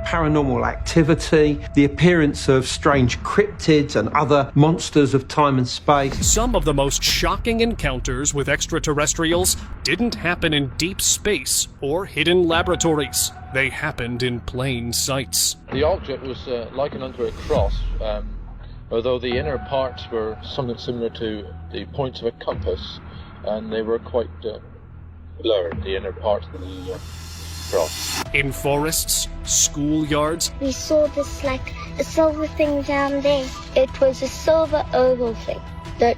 paranormal activity, the appearance of strange cryptids and other monsters of time and space. Some of the most shocking encounters with extraterrestrials didn't happen in deep space or hidden laboratories. They happened in plain sights. The object was likened unto a cross, although the inner parts were something similar to the points of a compass, and they were quite blurred, the inner parts of the cross. In forests, schoolyards, We saw this like a silver thing down there. It was a silver oval thing that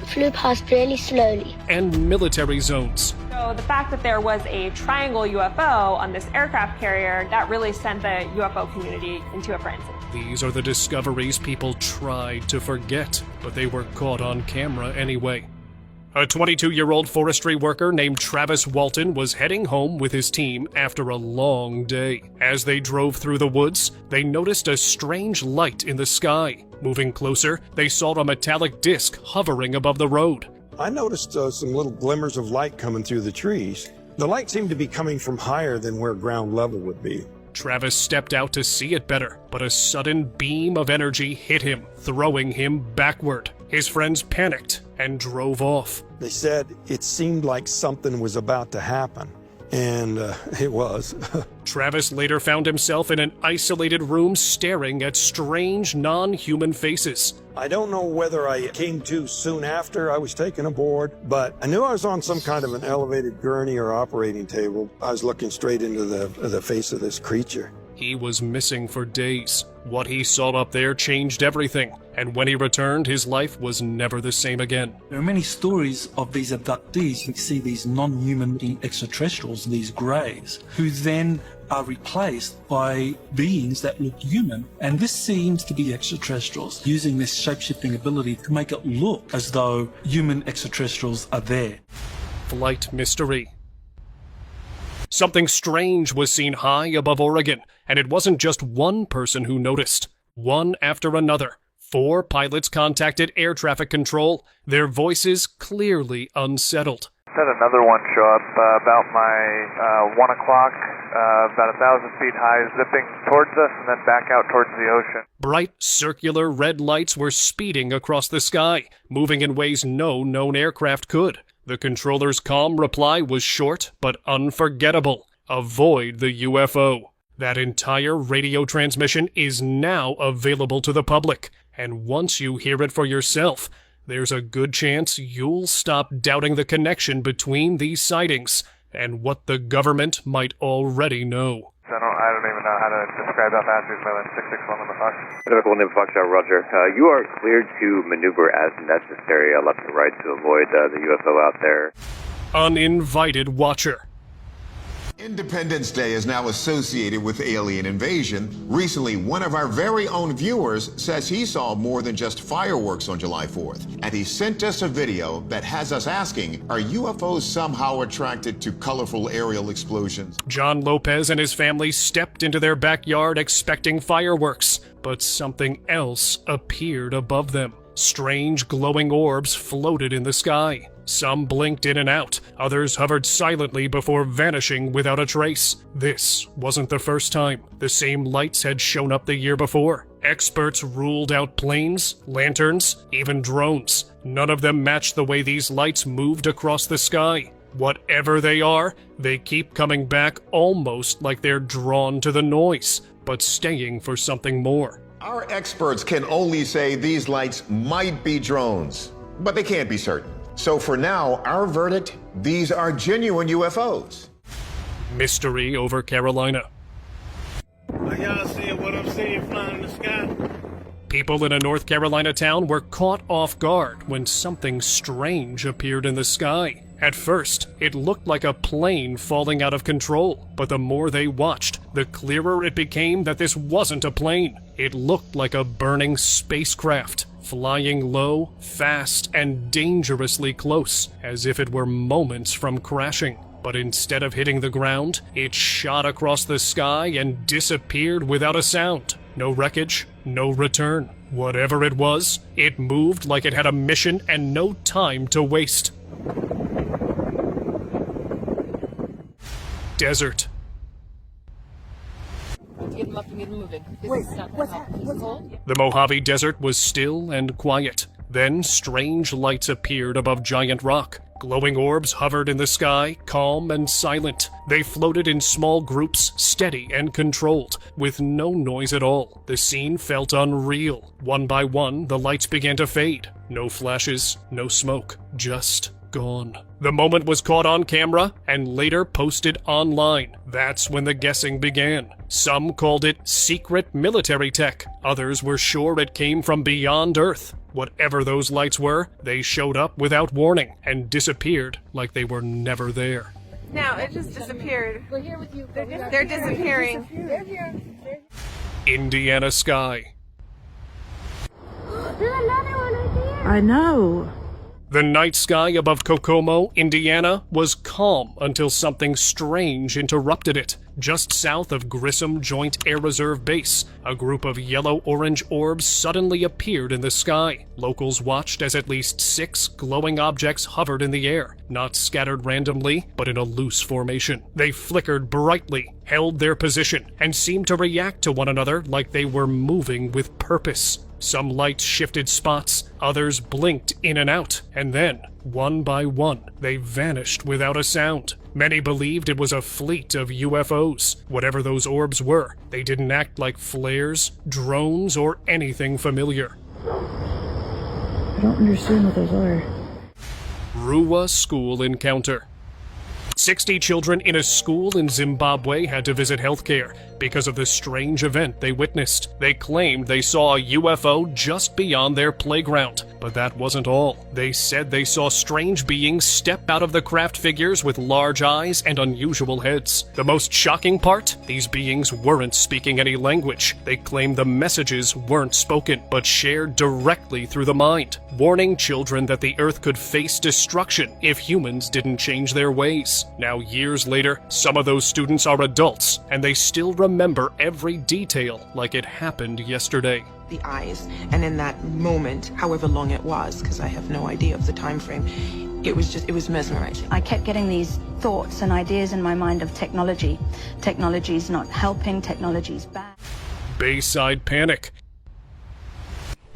flew past really slowly. and military zones. So the fact that there was a triangle UFO on this aircraft carrier, that really sent the UFO community into a frenzy. These are the discoveries people tried to forget, but they were caught on camera anyway. A 22-year-old forestry worker named Travis Walton was heading home with his team after a long day. As they drove through the woods, they noticed a strange light in the sky. Moving closer, they saw a metallic disc hovering above the road. I noticed some little glimmers of light coming through the trees. The light seemed to be coming from higher than where ground level would be. Travis stepped out to see it better, but a sudden beam of energy hit him, throwing him backward. His friends panicked and drove off. They said it seemed like something was about to happen, and it was. Travis later found himself in an isolated room staring at strange, non-human faces. I don't know whether I came to soon after I was taken aboard, but I knew I was on some kind of an elevated gurney or operating table. I was looking straight into the face of this creature. He was missing for days. What he saw up there changed everything, and when he returned, his life was never the same again. There are many stories of these abductees who see these non-human looking extraterrestrials, these greys, who then are replaced by beings that look human. And this seems to be extraterrestrials using this shape-shifting ability to make it look as though human extraterrestrials are there. Flight mystery. Something strange was seen high above Oregon, and it wasn't just one person who noticed. One after another, 4 pilots contacted air traffic control, their voices clearly unsettled. Had another one show up about my 1 o'clock, about 1,000 feet high, zipping towards us and then back out towards the ocean. Bright, circular red lights were speeding across the sky, moving in ways no known aircraft could. The controller's calm reply was short but unforgettable. Avoid the UFO. That entire radio transmission is now available to the public, and once you hear it for yourself, there's a good chance you'll stop doubting the connection between these sightings and what the government might already know. I don't even know how to describe how fast he's moving. 661 on the Fox. Typical Nib Foxtrot, Roger. You are cleared to maneuver as necessary, left and right, to avoid the UFO out there. Uninvited watcher. Independence Day is now associated with alien invasion. Recently, one of our very own viewers says he saw more than just fireworks on July 4th. And he sent us a video that has us asking, are UFOs somehow attracted to colorful aerial explosions? John Lopez and his family stepped into their backyard expecting fireworks, but something else appeared above them. Strange glowing orbs floated in the sky. Some blinked in and out, others hovered silently before vanishing without a trace. This wasn't the first time. The same lights had shown up the year before. Experts ruled out planes, lanterns, even drones. None of them matched the way these lights moved across the sky. Whatever they are, they keep coming back almost like they're drawn to the noise, but staying for something more. Our experts can only say these lights might be drones, but they can't be certain. So for now, our verdict, these are genuine UFOs. Mystery over Carolina. Are y'all seeing what I'm seeing flying in the sky? People in a North Carolina town were caught off guard when something strange appeared in the sky. At first, it looked like a plane falling out of control, but the more they watched, the clearer it became that this wasn't a plane. It looked like a burning spacecraft, flying low, fast, and dangerously close, as if it were moments from crashing. But instead of hitting the ground, it shot across the sky and disappeared without a sound. No wreckage, no return. Whatever it was, it moved like it had a mission and no time to waste. Get him up and get him moving. Wait, what's happening? What's cold? The Mojave Desert was still and quiet. Then strange lights appeared above giant rock. Glowing orbs hovered in the sky, calm and silent. They floated in small groups, steady and controlled, with no noise at all. The scene felt unreal. One by one, the lights began to fade. No flashes, no smoke, just gone. The moment was caught on camera and later posted online. That's when the guessing began. Some called it secret military tech. Others were sure it came from beyond Earth. Whatever those lights were, they showed up without warning and disappeared like they were never there. No, it just disappeared. We're here with you. They're disappearing. They're here. Indiana sky. There's another one right there. I know. The night sky above Kokomo, Indiana, was calm until something strange interrupted it. Just south of Grissom Joint Air Reserve Base, a group of yellow-orange orbs suddenly appeared in the sky. Locals watched as at least 6 glowing objects hovered in the air, not scattered randomly, but in a loose formation. They flickered brightly, held their position, and seemed to react to one another like they were moving with purpose. Some lights shifted spots, others blinked in and out, and then, one by one, they vanished without a sound. Many believed it was a fleet of UFOs. Whatever those orbs were, they didn't act like flares, drones, or anything familiar. I don't understand what those are. Ruwa School Encounter. 60 children in a school in Zimbabwe had to visit healthcare because of the strange event they witnessed. They claimed they saw a UFO just beyond their playground, but that wasn't all. They said they saw strange beings step out of the craft figures with large eyes and unusual heads. The most shocking part? These beings weren't speaking any language. They claimed the messages weren't spoken, but shared directly through the mind, warning children that the Earth could face destruction if humans didn't change their ways. Now, years later, some of those students are adults, and they still remember every detail like it happened yesterday. The eyes, and in that moment, however long it was, because I have no idea of the time frame, it was mesmerizing. I kept getting these thoughts and ideas in my mind of technology. Technology's not helping, technology's bad. Bayside Panic.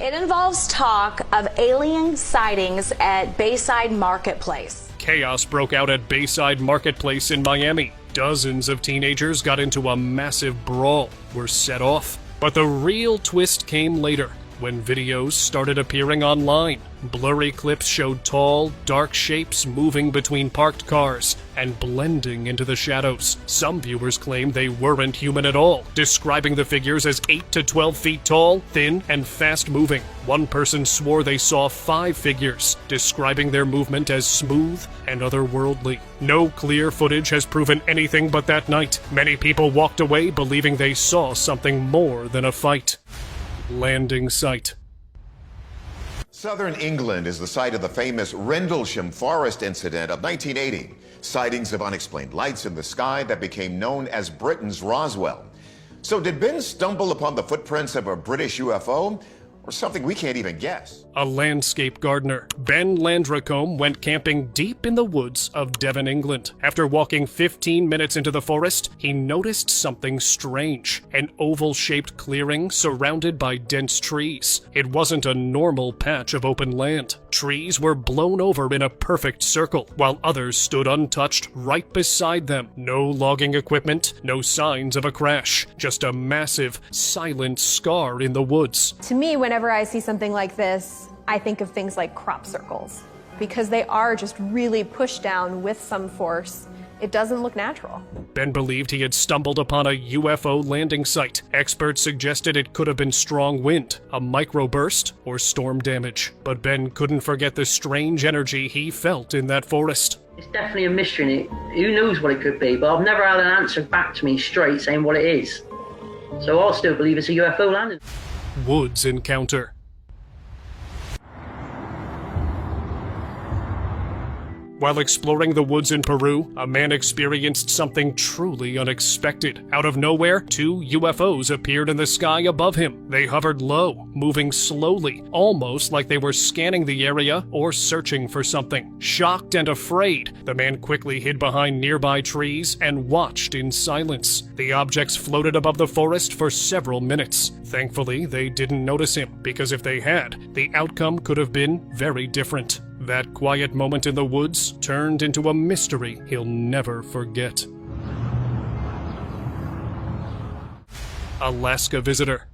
It involves talk of alien sightings at Bayside Marketplace. Chaos broke out at Bayside Marketplace in Miami. Dozens of teenagers got into a massive brawl, were set off. But the real twist came later, when videos started appearing online. Blurry clips showed tall, dark shapes moving between parked cars and blending into the shadows. Some viewers claimed they weren't human at all, describing the figures as 8 to 12 feet tall, thin, and fast-moving. One person swore they saw 5 figures, describing their movement as smooth and otherworldly. No clear footage has proven anything but that night. Many people walked away believing they saw something more than a fight. Landing site. Southern England is the site of the famous Rendlesham Forest incident of 1980. Sightings of unexplained lights in the sky that became known as Britain's Roswell. So did Ben stumble upon the footprints of a British UFO? Or something we can't even guess? A landscape gardener, Ben Landracombe, went camping deep in the woods of Devon, England. After walking 15 minutes into the forest, he noticed something strange. An oval-shaped clearing surrounded by dense trees. It wasn't a normal patch of open land. Trees were blown over in a perfect circle, while others stood untouched right beside them. No logging equipment, no signs of a crash. Just a massive, silent scar in the woods. To me, whenever I see something like this, I think of things like crop circles, because they are just really pushed down with some force. It doesn't look natural. Ben believed he had stumbled upon a UFO landing site. Experts suggested it could have been strong wind, a microburst, or storm damage. But Ben couldn't forget the strange energy he felt in that forest. It's definitely a mystery, and who knows what it could be, but I've never had an answer back to me straight saying what it is. So I'll still believe it's a UFO landing. Woods encounter. While exploring the woods in Peru, a man experienced something truly unexpected. Out of nowhere, 2 UFOs appeared in the sky above him. They hovered low, moving slowly, almost like they were scanning the area or searching for something. Shocked and afraid, the man quickly hid behind nearby trees and watched in silence. The objects floated above the forest for several minutes. Thankfully, they didn't notice him, because if they had, the outcome could have been very different. That quiet moment in the woods turned into a mystery he'll never forget. Alaska visitor.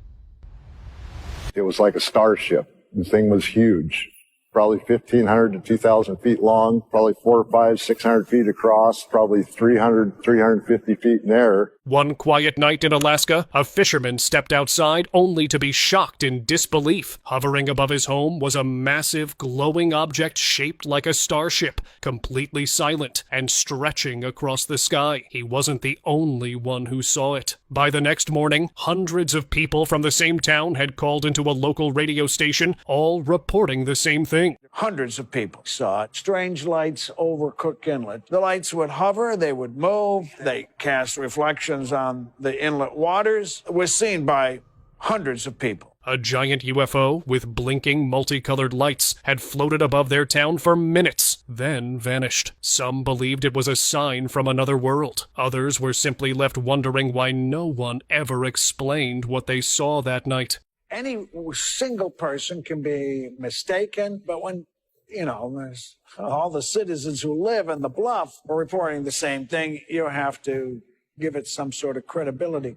It was like a starship. The thing was huge. Probably 1,500 to 2,000 feet long, probably 400 or 500, 600 feet across, probably 300, 350 feet in air. One quiet night in Alaska, a fisherman stepped outside only to be shocked in disbelief. Hovering above his home was a massive, glowing object shaped like a starship, completely silent and stretching across the sky. He wasn't the only one who saw it. By the next morning, hundreds of people from the same town had called into a local radio station, all reporting the same thing. Hundreds of people saw it. Strange lights over Cook Inlet. The lights would hover, they would move, they cast reflections on the inlet waters. It was seen by hundreds of people. A giant UFO with blinking multicolored lights had floated above their town for minutes, then vanished. Some believed it was a sign from another world. Others were simply left wondering why no one ever explained what they saw that night. Any single person can be mistaken, but when, there's all the citizens who live in the bluff are reporting the same thing, you have to give it some sort of credibility.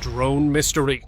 Drone mystery.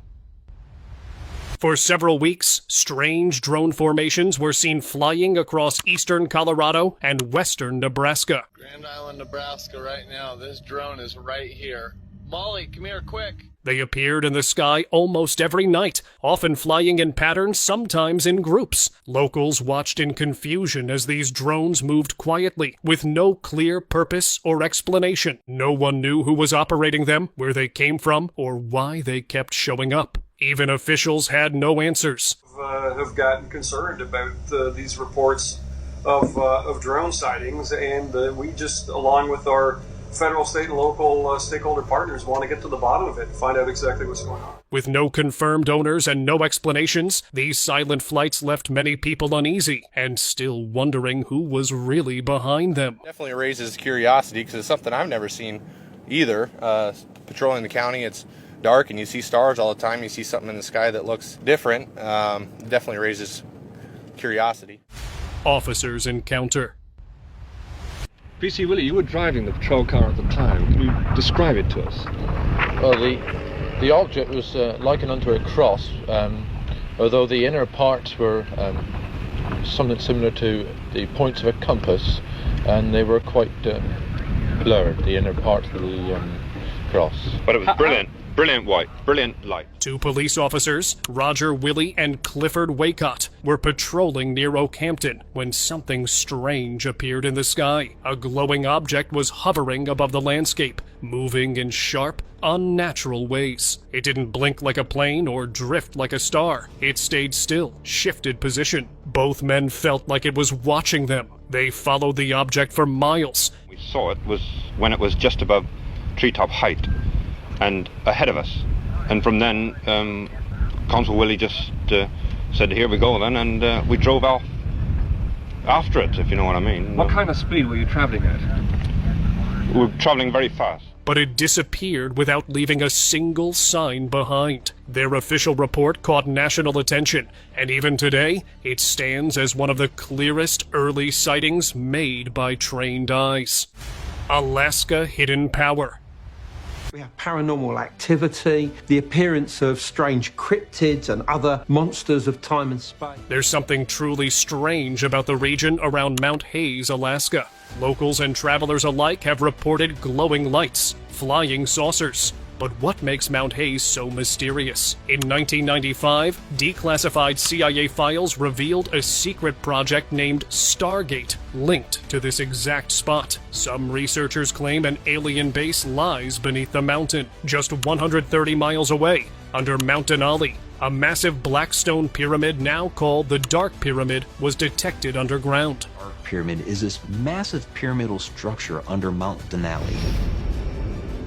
For several weeks, strange drone formations were seen flying across eastern Colorado and western Nebraska. Grand Island, Nebraska right now. This drone is right here. Molly, come here quick. They appeared in the sky almost every night, often flying in patterns, sometimes in groups. Locals watched in confusion as these drones moved quietly, with no clear purpose or explanation. No one knew who was operating them, where they came from, or why they kept showing up. Even officials had no answers. Have gotten concerned about these reports of drone sightings, and we just, along with our federal, state, and local stakeholder partners, want to get to the bottom of it and find out exactly what's going on. With no confirmed owners and no explanations, these silent flights left many people uneasy and still wondering who was really behind them. Definitely raises curiosity because it's something I've never seen either. Patrolling the county, it's dark and you see stars all the time. You see something in the sky that looks different. Definitely raises curiosity. Officers encounter. PC Willie, you were driving the patrol car at the time. Can you describe it to us? Well, the object was likened unto a cross, although the inner parts were something similar to the points of a compass, and they were quite blurred, the inner part of the cross. But it was brilliant. Brilliant white, brilliant light. 2 police officers, Roger Willie and Clifford Waycott, were patrolling near Oakhampton when something strange appeared in the sky. A glowing object was hovering above the landscape, moving in sharp, unnatural ways. It didn't blink like a plane or drift like a star. It stayed still, shifted position. Both men felt like it was watching them. They followed the object for miles. We saw it was when it was just above treetop height and ahead of us. And from then, Consul Willie just said, here we go then, and we drove off after it, if you know what I mean. What kind of speed were you traveling at? We were traveling very fast. But it disappeared without leaving a single sign behind. Their official report caught national attention, and even today, it stands as one of the clearest early sightings made by trained eyes. Alaska Hidden Power. We have paranormal activity, the appearance of strange cryptids and other monsters of time and space. There's something truly strange about the region around Mount Hayes, Alaska. Locals and travelers alike have reported glowing lights, flying saucers, But what makes Mount Hayes so mysterious? In 1995, declassified CIA files revealed a secret project named Stargate, linked to this exact spot. Some researchers claim an alien base lies beneath the mountain, just 130 miles away, under Mount Denali. A massive black stone pyramid, now called the Dark Pyramid, was detected underground. Dark Pyramid is this massive pyramidal structure under Mount Denali,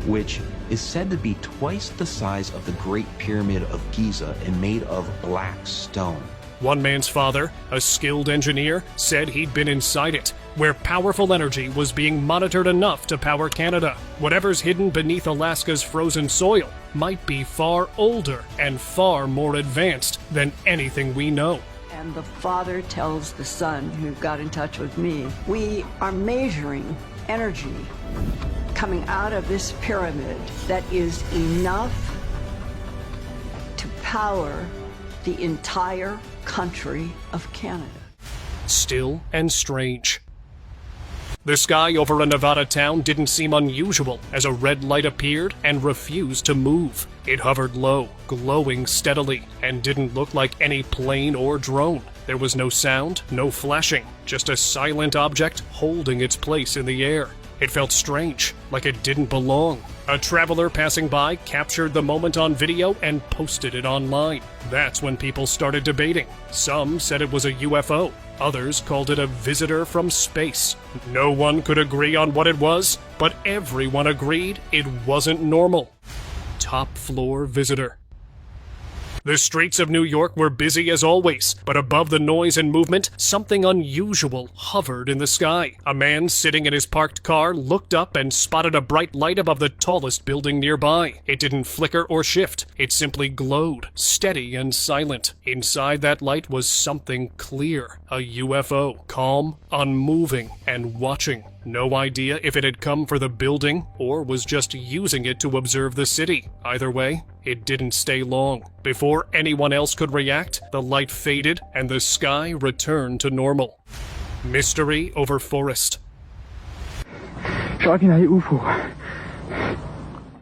which is said to be twice the size of the Great Pyramid of Giza and made of black stone. One man's father, a skilled engineer, said he'd been inside it, where powerful energy was being monitored enough to power Canada. Whatever's hidden beneath Alaska's frozen soil might be far older and far more advanced than anything we know. And the father tells the son who got in touch with me, we are measuring energy coming out of this pyramid that is enough to power the entire country of Canada. Still and strange. The sky over a Nevada town didn't seem unusual as a red light appeared and refused to move. It hovered low, glowing steadily, and didn't look like any plane or drone. There was no sound, no flashing, just a silent object holding its place in the air. It felt strange, like it didn't belong. A traveler passing by captured the moment on video and posted it online. That's when people started debating. Some said it was a UFO. Others called it a visitor from space. No one could agree on what it was, but everyone agreed it wasn't normal. Top floor visitor. The streets of New York were busy as always, but above the noise and movement, something unusual hovered in the sky. A man sitting in his parked car looked up and spotted a bright light above the tallest building nearby. It didn't flicker or shift. It simply glowed, steady and silent. Inside that light was something clear, a UFO, calm, unmoving, and watching. No idea if it had come for the building or was just using it to observe the city. Either way, it didn't stay long. Before anyone else could react, the light faded and the sky returned to normal. Mystery over forest.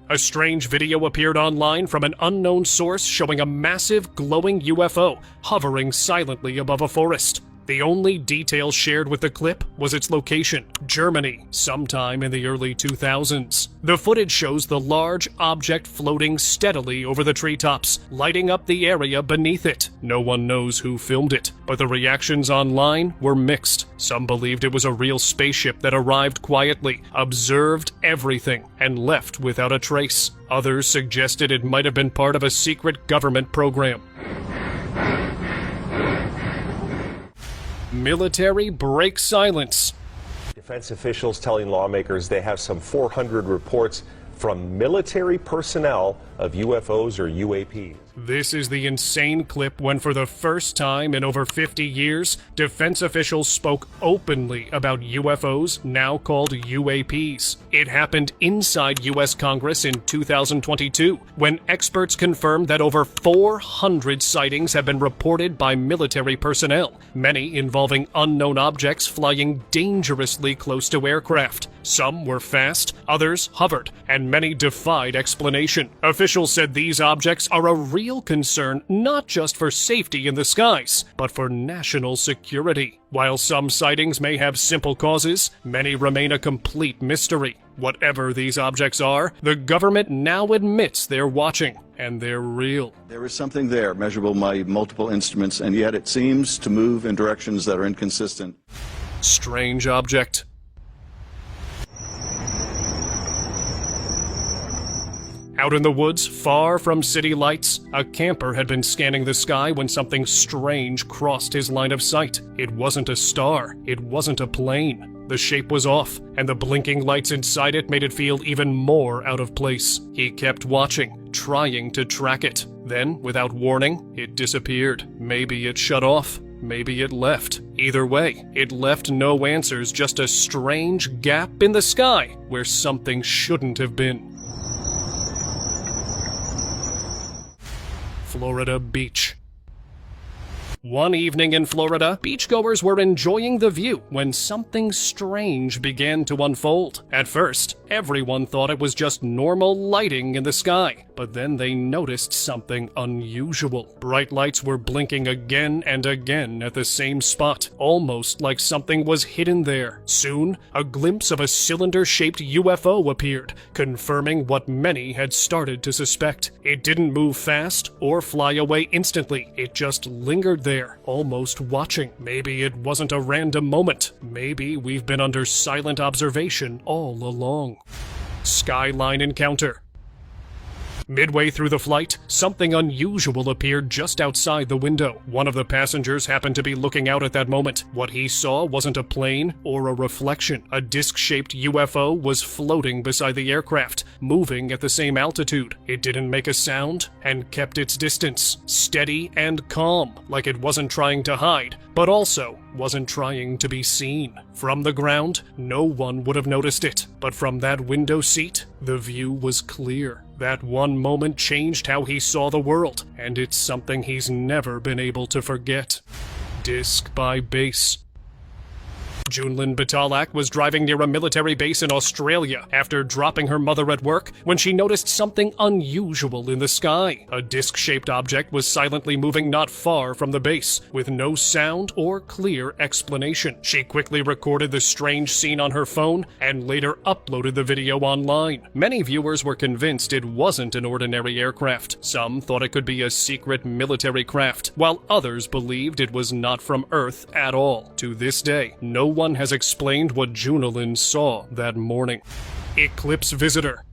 A strange video appeared online from an unknown source showing a massive glowing UFO hovering silently above a forest. The only detail shared with the clip was its location, Germany, sometime in the early 2000s. The footage shows the large object floating steadily over the treetops, lighting up the area beneath it. No one knows who filmed it, but the reactions online were mixed. Some believed it was a real spaceship that arrived quietly, observed everything, and left without a trace. Others suggested it might have been part of a secret government program. Military breaks silence. Defense officials telling lawmakers they have some 400 reports from military personnel of UFOs or UAPs. This is the insane clip when, for the first time in over 50 years, defense officials spoke openly about UFOs, now called UAPs. It happened inside U.S. Congress in 2022, when experts confirmed that over 400 sightings have been reported by military personnel, many involving unknown objects flying dangerously close to aircraft. Some were fast, others hovered, and many defied explanation. Officials said these objects are a real concern not just for safety in the skies, but for national security. While some sightings may have simple causes, many remain a complete mystery. Whatever these objects are, the government now admits they're watching, and they're real. There is something there, measurable by multiple instruments, and yet it seems to move in directions that are inconsistent. Strange object. Out in the woods, far from city lights, a camper had been scanning the sky when something strange crossed his line of sight. It wasn't a star. It wasn't a plane. The shape was off, and the blinking lights inside it made it feel even more out of place. He kept watching, trying to track it. Then, without warning, it disappeared. Maybe it shut off. Maybe it left. Either way, it left no answers, just a strange gap in the sky where something shouldn't have been. Florida beach. One evening in Florida, beachgoers were enjoying the view when something strange began to unfold. At first, everyone thought it was just normal lighting in the sky, but then they noticed something unusual. Bright lights were blinking again and again at the same spot, almost like something was hidden there. Soon, a glimpse of a cylinder-shaped UFO appeared, confirming what many had started to suspect. It didn't move fast or fly away instantly. It just lingered there, almost watching. Maybe it wasn't a random moment. Maybe we've been under silent observation all along. Skyline encounter. Midway through the flight, something unusual appeared just outside the window. One of the passengers happened to be looking out at that moment. What he saw wasn't a plane or a reflection. A disc-shaped UFO was floating beside the aircraft, moving at the same altitude. It didn't make a sound and kept its distance, steady and calm, like it wasn't trying to hide, but also wasn't trying to be seen. From the ground, no one would have noticed it, but from that window seat, the view was clear. That one moment changed how he saw the world, and it's something he's never been able to forget. Disc by base. Junlin Batalak was driving near a military base in Australia after dropping her mother at work when she noticed something unusual in the sky. A disc-shaped object was silently moving not far from the base, with no sound or clear explanation. She quickly recorded the strange scene on her phone and later uploaded the video online. Many viewers were convinced it wasn't an ordinary aircraft. Some thought it could be a secret military craft, while others believed it was not from Earth at all. To this day, no one has explained what Junlin saw that morning. Eclipse visitor.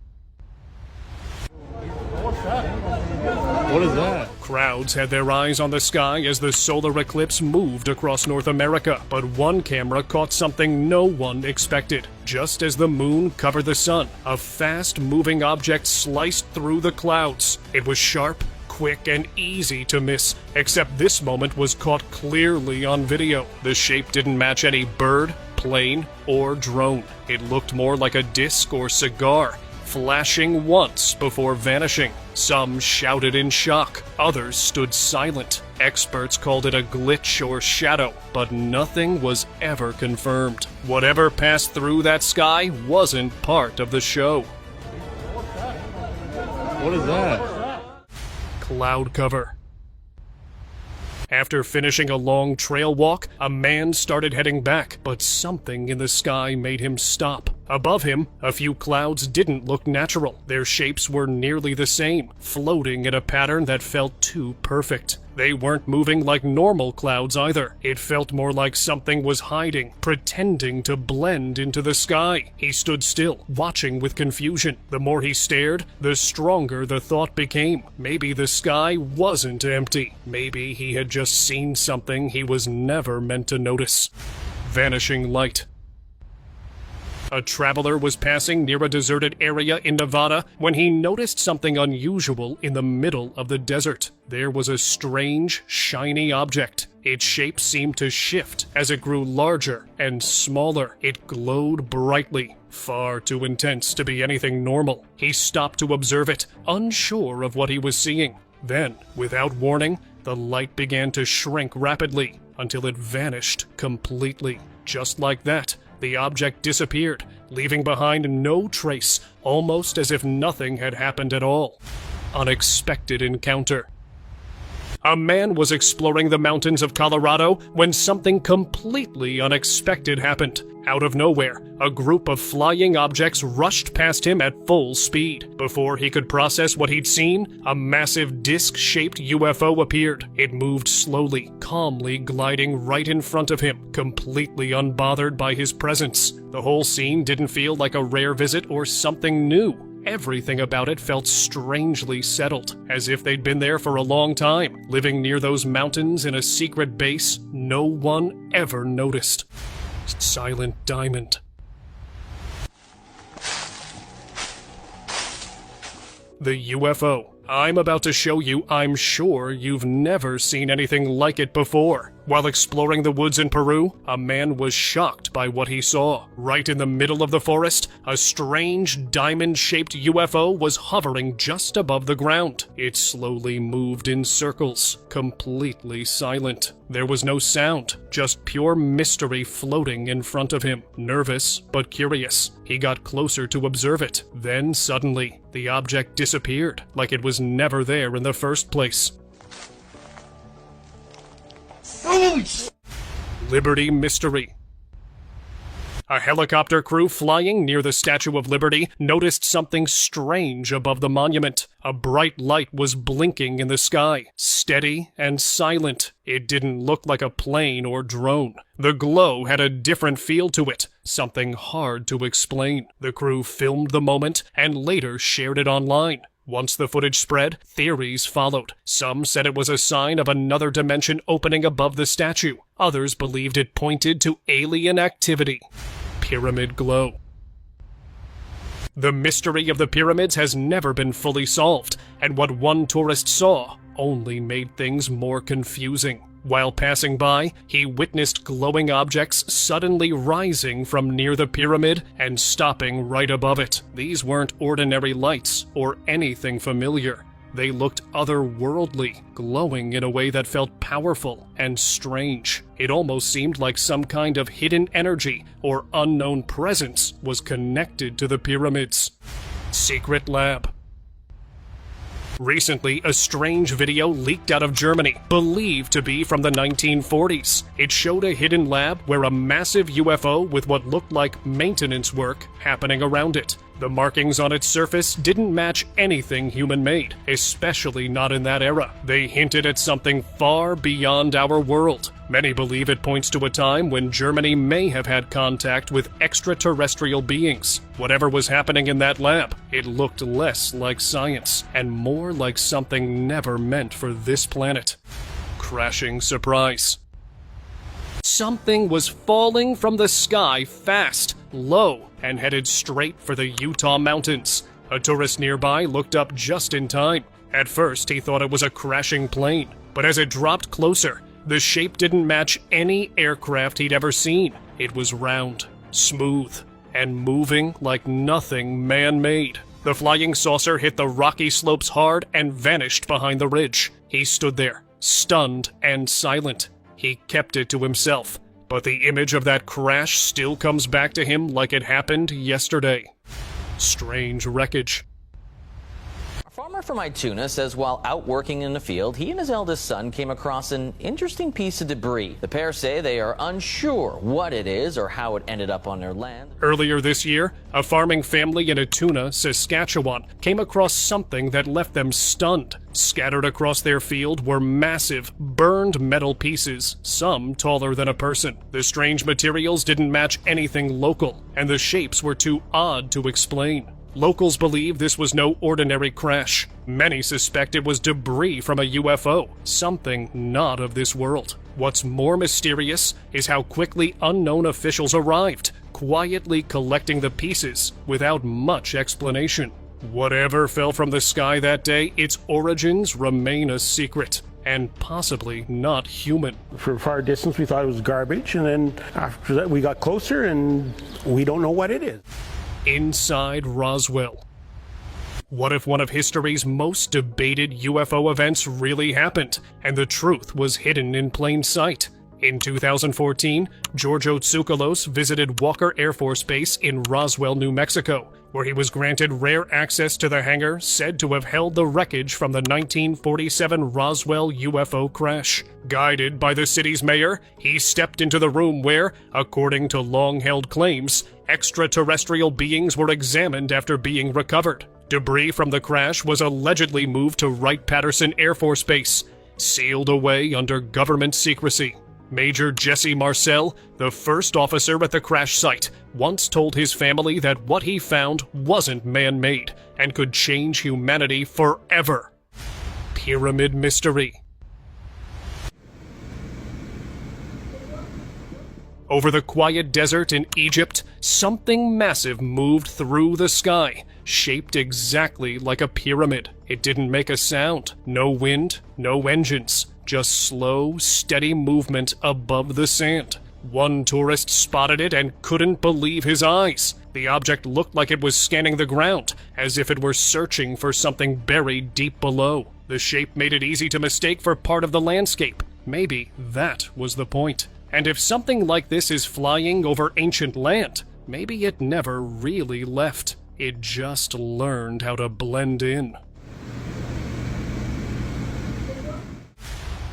What is that? Crowds had their eyes on the sky as the solar eclipse moved across North America, but one camera caught something no one expected. Just as the moon covered the sun, a fast-moving object sliced through the clouds. It was sharp, quick, and easy to miss, except this moment was caught clearly on video. The shape didn't match any bird, plane, or drone. It looked more like a disc or cigar, flashing once before vanishing. Some shouted in shock, others stood silent. Experts called it a glitch or shadow, but nothing was ever confirmed. Whatever passed through that sky wasn't part of the show. What is that? Cloud cover. After finishing a long trail walk, a man started heading back, but something in the sky made him stop. Above him, a few clouds didn't look natural. Their shapes were nearly the same, floating in a pattern that felt too perfect. They weren't moving like normal clouds either. It felt more like something was hiding, pretending to blend into the sky. He stood still, watching with confusion. The more he stared, the stronger the thought became. Maybe the sky wasn't empty. Maybe he had just seen something he was never meant to notice. Vanishing light. A traveler was passing near a deserted area in Nevada when he noticed something unusual in the middle of the desert. There was a strange, shiny object. Its shape seemed to shift as it grew larger and smaller. It glowed brightly, far too intense to be anything normal. He stopped to observe it, unsure of what he was seeing. Then, without warning, the light began to shrink rapidly until it vanished completely. Just like that, the object disappeared, leaving behind no trace, almost as if nothing had happened at all. Unexpected encounter. A man was exploring the mountains of Colorado when something completely unexpected happened. Out of nowhere, a group of flying objects rushed past him at full speed. Before he could process what he'd seen, a massive disc-shaped UFO appeared. It moved slowly, calmly gliding right in front of him, completely unbothered by his presence. The whole scene didn't feel like a rare visit or something new. Everything about it felt strangely settled, as if they'd been there for a long time, living near those mountains in a secret base no one ever noticed. Silent Diamond. The UFO I'm about to show you, I'm sure you've never seen anything like it before. While exploring the woods in Peru, a man was shocked by what he saw. Right in the middle of the forest, a strange diamond-shaped UFO was hovering just above the ground. It slowly moved in circles, completely silent. There was no sound, just pure mystery floating in front of him. Nervous, but curious, he got closer to observe it. Then suddenly, the object disappeared, like it was never there in the first place. Liberty Mystery. A helicopter crew flying near the Statue of Liberty noticed something strange above the monument. A bright light was blinking in the sky, steady and silent. It didn't look like a plane or drone. The glow had a different feel to it, something hard to explain. The crew filmed the moment and later shared it online. Once the footage spread, theories followed. Some said it was a sign of another dimension opening above the statue. Others believed it pointed to alien activity. Pyramid glow. The mystery of the pyramids has never been fully solved, and what one tourist saw only made things more confusing. While passing by, he witnessed glowing objects suddenly rising from near the pyramid and stopping right above it. These weren't ordinary lights or anything familiar. They looked otherworldly, glowing in a way that felt powerful and strange. It almost seemed like some kind of hidden energy or unknown presence was connected to the pyramids. Secret Lab. Recently, a strange video leaked out of Germany, believed to be from the 1940s. It showed a hidden lab where a massive UFO with what looked like maintenance work happening around it. The markings on its surface didn't match anything human-made, especially not in that era. They hinted at something far beyond our world. Many believe it points to a time when Germany may have had contact with extraterrestrial beings. Whatever was happening in that lab, it looked less like science and more like something never meant for this planet. Crashing surprise. Something was falling from the sky fast, low, and headed straight for the Utah mountains. A tourist nearby looked up just in time. At first, he thought it was a crashing plane, but as it dropped closer, the shape didn't match any aircraft he'd ever seen. It was round, smooth, and moving like nothing man-made. The flying saucer hit the rocky slopes hard and vanished behind the ridge. He stood there, stunned and silent. He kept it to himself, but the image of that crash still comes back to him like it happened yesterday. Strange wreckage. A farmer from Ituna says while out working in the field, he and his eldest son came across an interesting piece of debris. The pair say they are unsure what it is or how it ended up on their land. Earlier this year, a farming family in Ituna, Saskatchewan, came across something that left them stunned. Scattered across their field were massive, burned metal pieces, some taller than a person. The strange materials didn't match anything local, and the shapes were too odd to explain. Locals believe this was no ordinary crash. Many suspect it was debris from a UFO, something not of this world. What's more mysterious is how quickly unknown officials arrived, quietly collecting the pieces without much explanation. Whatever fell from the sky that day, its origins remain a secret, and possibly not human. For a far distance, we thought it was garbage, and then after that, we got closer, and we don't know what it is. Inside Roswell. What if one of history's most debated UFO events really happened, and the truth was hidden in plain sight? In 2014, Giorgio Tsoukalos visited Walker Air Force Base in Roswell, New Mexico, where he was granted rare access to the hangar said to have held the wreckage from the 1947 Roswell UFO crash. Guided by the city's mayor, he stepped into the room where, according to long-held claims, extraterrestrial beings were examined after being recovered. Debris from the crash was allegedly moved to Wright-Patterson Air Force Base, sealed away under government secrecy. Major Jesse Marcel, the first officer at the crash site, once told his family that what he found wasn't man-made and could change humanity forever. Pyramid Mystery. Over the quiet desert in Egypt, something massive moved through the sky, shaped exactly like a pyramid. It didn't make a sound, no wind, no engines, just slow, steady movement above the sand. One tourist spotted it and couldn't believe his eyes. The object looked like it was scanning the ground, as if it were searching for something buried deep below. The shape made it easy to mistake for part of the landscape. Maybe that was the point. And if something like this is flying over ancient land, maybe it never really left. It just learned how to blend in.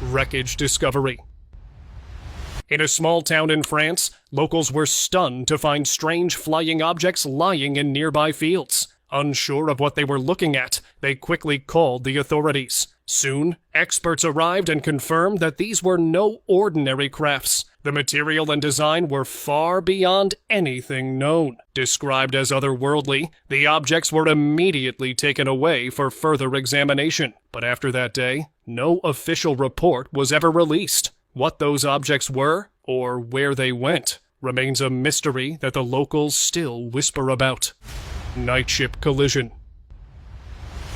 Wreckage discovery. In a small town in France, locals were stunned to find strange flying objects lying in nearby fields. Unsure of what they were looking at, they quickly called the authorities. Soon, experts arrived and confirmed that these were no ordinary crafts. The material and design were far beyond anything known. Described as otherworldly, the objects were immediately taken away for further examination. But after that day, no official report was ever released. What those objects were, or where they went, remains a mystery that the locals still whisper about. Night ship collision.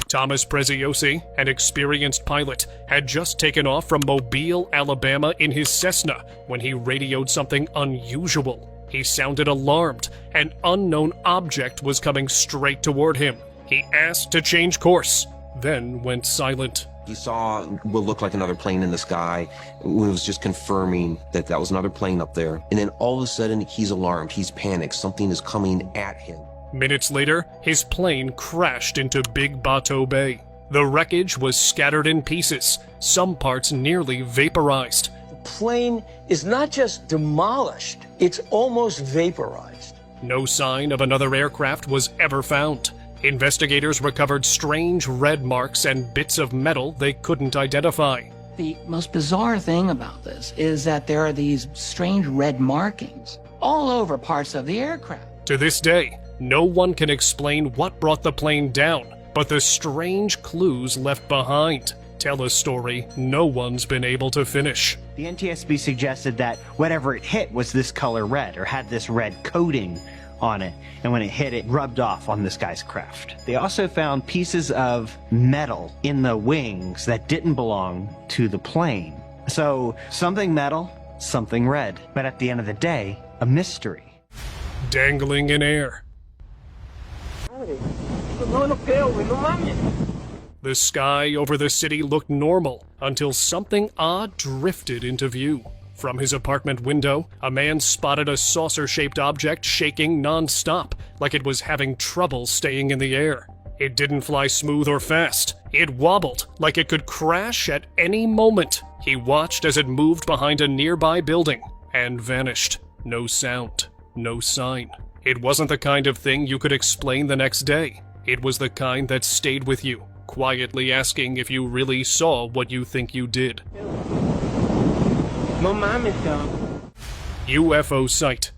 Thomas Preziosi, an experienced pilot, had just taken off from Mobile, Alabama in his Cessna when he radioed something unusual. He sounded alarmed. An unknown object was coming straight toward him. He asked to change course, then went silent. He saw what looked like another plane in the sky. It was just confirming that that was another plane up there. And then all of a sudden, he's alarmed. He's panicked. Something is coming at him. Minutes later, his plane crashed into Big Bateau Bay. The wreckage was scattered in pieces, some parts nearly vaporized. The plane is not just demolished, it's almost vaporized. No sign of another aircraft was ever found. Investigators recovered strange red marks and bits of metal they couldn't identify. The most bizarre thing about this is that there are these strange red markings all over parts of the aircraft. To this day, no one can explain what brought the plane down, but the strange clues left behind tell a story no one's been able to finish. The NTSB suggested that whatever it hit was this color red, or had this red coating on it, and when it hit, it rubbed off on this guy's craft. They also found pieces of metal in the wings that didn't belong to the plane. So, something metal, something red, but at the end of the day, a mystery. Dangling in air. The sky over the city looked normal until something odd drifted into view. From his apartment window, a man spotted a saucer-shaped object shaking non-stop, like it was having trouble staying in the air. It didn't fly smooth or fast. It wobbled, like it could crash at any moment. He watched as it moved behind a nearby building, and vanished. No sound, no sign. It wasn't the kind of thing you could explain the next day. It was the kind that stayed with you, quietly asking if you really saw what you think you did. UFO site.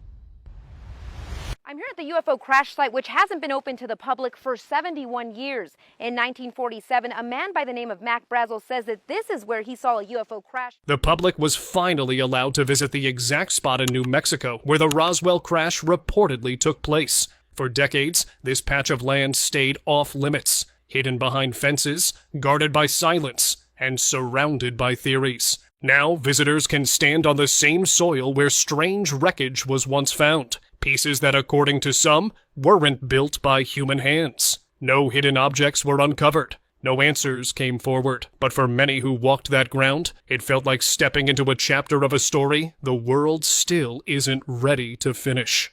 I'm here at the UFO crash site, which hasn't been open to the public for 71 years. In 1947, a man by the name of Mac Brazel says that this is where he saw a UFO crash. The public was finally allowed to visit the exact spot in New Mexico where the Roswell crash reportedly took place. For decades, this patch of land stayed off limits, hidden behind fences, guarded by silence, and surrounded by theories. Now, visitors can stand on the same soil where strange wreckage was once found. Pieces that, according to some, weren't built by human hands. No hidden objects were uncovered. No answers came forward. But for many who walked that ground, it felt like stepping into a chapter of a story the world still isn't ready to finish.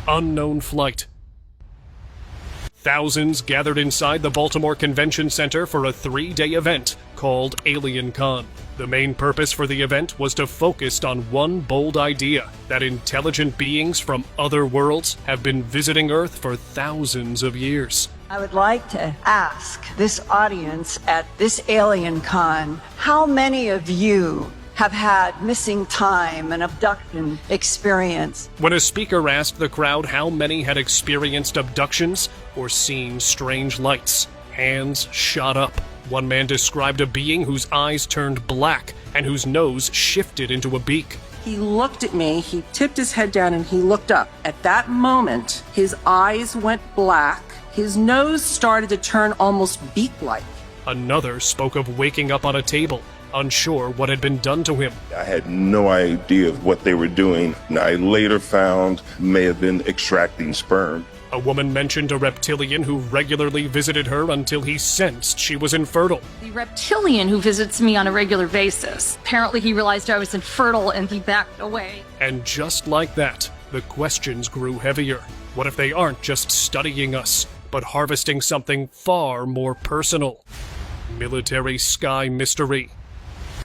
Unknown flight. Thousands gathered inside the Baltimore Convention Center for a 3-day event called Alien Con. The main purpose for the event was to focus on one bold idea, that intelligent beings from other worlds have been visiting Earth for thousands of years. I would like to ask this audience at this Alien Con, how many of you have had missing time and abduction experience? When a speaker asked the crowd how many had experienced abductions or seen strange lights, hands shot up. One man described a being whose eyes turned black and whose nose shifted into a beak. He looked at me, he tipped his head down, and he looked up. At that moment, his eyes went black, his nose started to turn almost beak-like. Another spoke of waking up on a table unsure what had been done to him. I had no idea of what they were doing. I later found may have been extracting sperm. A woman mentioned a reptilian who regularly visited her until he sensed she was infertile. The reptilian who visits me on a regular basis. Apparently he realized I was infertile and he backed away. And just like that, the questions grew heavier. What if they aren't just studying us, but harvesting something far more personal? Military sky mystery.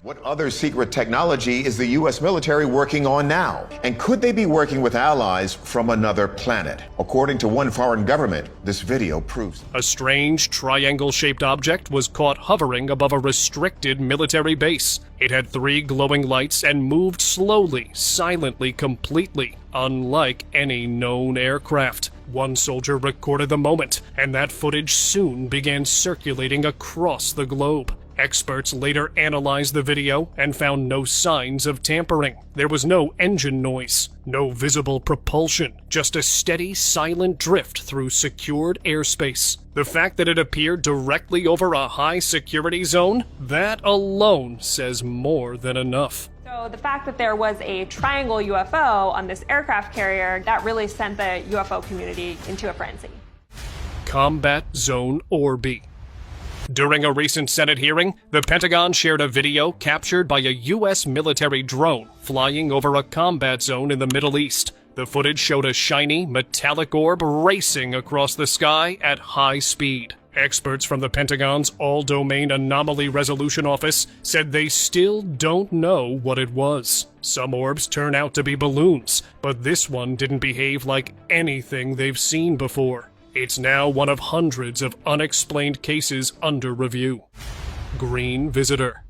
What other secret technology is the U.S. military working on now? And could they be working with allies from another planet? According to one foreign government, this video proves. A strange triangle-shaped object was caught hovering above a restricted military base. It had 3 glowing lights and moved slowly, silently, completely, unlike any known aircraft. One soldier recorded the moment, and that footage soon began circulating across the globe. Experts later analyzed the video and found no signs of tampering. There was no engine noise, no visible propulsion, just a steady, silent drift through secured airspace. The fact that it appeared directly over a high-security zone, that alone says more than enough. So the fact that there was a triangle UFO on this aircraft carrier, that really sent the UFO community into a frenzy. Combat Zone Orby. During a recent Senate hearing, the Pentagon shared a video captured by a U.S. military drone flying over a combat zone in the Middle East. The footage showed a shiny, metallic orb racing across the sky at high speed. Experts from the Pentagon's All-Domain Anomaly Resolution Office said they still don't know what it was. Some orbs turn out to be balloons, but this one didn't behave like anything they've seen before. It's now one of hundreds of unexplained cases under review. Green Visitor.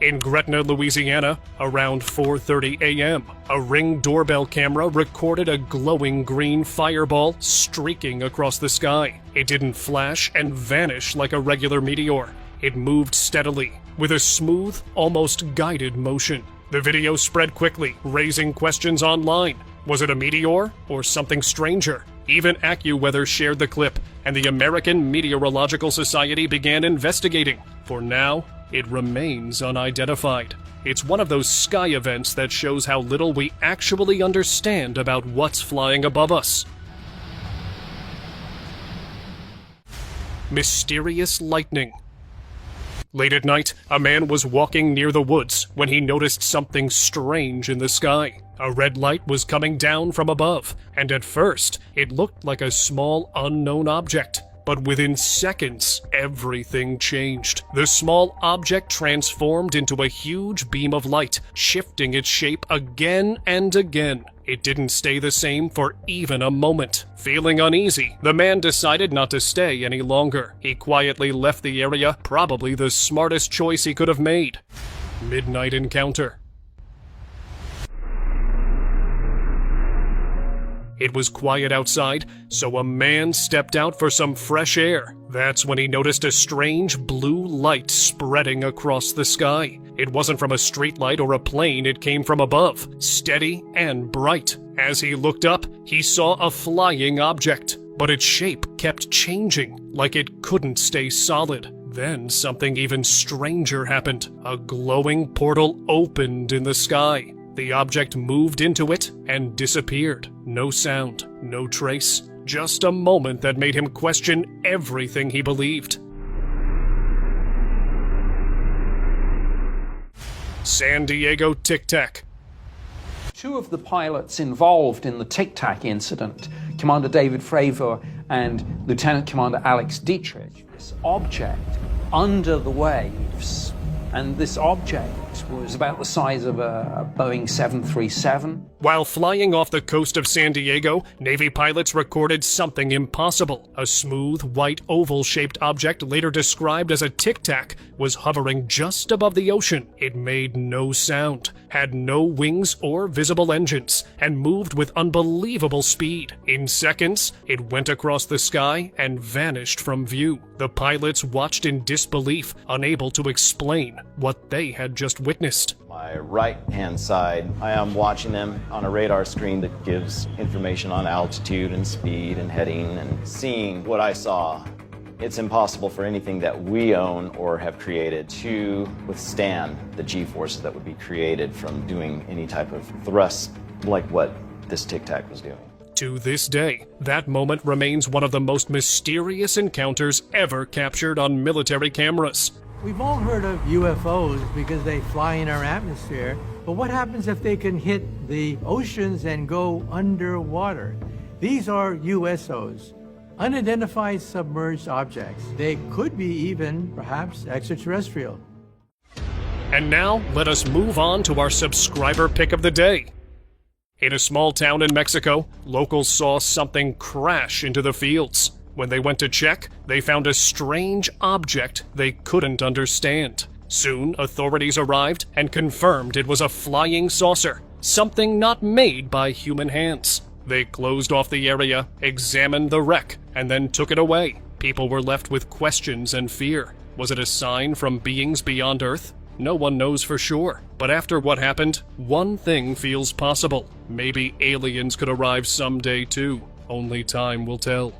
In Gretna, Louisiana, around 4:30 a.m., a Ring doorbell camera recorded a glowing green fireball streaking across the sky. It didn't flash and vanish like a regular meteor. It moved steadily, with a smooth, almost guided motion. The video spread quickly, raising questions online. Was it a meteor or something stranger? Even AccuWeather shared the clip, and the American Meteorological Society began investigating. For now, it remains unidentified. It's one of those sky events that shows how little we actually understand about what's flying above us. Mysterious lightning. Late at night, a man was walking near the woods when he noticed something strange in the sky. A red light was coming down from above, and at first, it looked like a small unknown object. But within seconds, everything changed. The small object transformed into a huge beam of light, shifting its shape again and again. It didn't stay the same for even a moment. Feeling uneasy, the man decided not to stay any longer. He quietly left the area, probably the smartest choice he could have made. Midnight encounter. It was quiet outside, so a man stepped out for some fresh air. That's when he noticed a strange blue light spreading across the sky. It wasn't from a streetlight or a plane, it came from above, steady and bright. As he looked up, he saw a flying object, but its shape kept changing, like it couldn't stay solid. Then something even stranger happened. A glowing portal opened in the sky. The object moved into it and disappeared. No sound, no trace. Just a moment that made him question everything he believed. San Diego Tic Tac. Two of the pilots involved in the Tic Tac incident, Commander David Fravor and Lieutenant Commander Alex Dietrich, this object under the waves, and this object was about the size of a Boeing 737. While flying off the coast of San Diego, Navy pilots recorded something impossible. A smooth, white, oval-shaped object, later described as a Tic Tac, was hovering just above the ocean. It made no sound, had no wings or visible engines, and moved with unbelievable speed. In seconds, it went across the sky and vanished from view. The pilots watched in disbelief, unable to explain what they had just witnessed. My right-hand side, I am watching them on a radar screen that gives information on altitude and speed and heading, and seeing what I saw It's impossible for anything that we own or have created to withstand the G-forces that would be created from doing any type of thrust like what this Tic Tac was doing. To this day, that moment remains one of the most mysterious encounters ever captured on military cameras. We've all heard of UFOs because they fly in our atmosphere, but what happens if they can hit the oceans and go underwater? These are USOs, unidentified submerged objects. They could be even, perhaps, extraterrestrial. And now, let us move on to our subscriber pick of the day. In a small town in Mexico, locals saw something crash into the fields. When they went to check, they found a strange object they couldn't understand. Soon, authorities arrived and confirmed it was a flying saucer, something not made by human hands. They closed off the area, examined the wreck, and then took it away. People were left with questions and fear. Was it a sign from beings beyond Earth? No one knows for sure. But after what happened, one thing feels possible. Maybe aliens could arrive someday too. Only time will tell.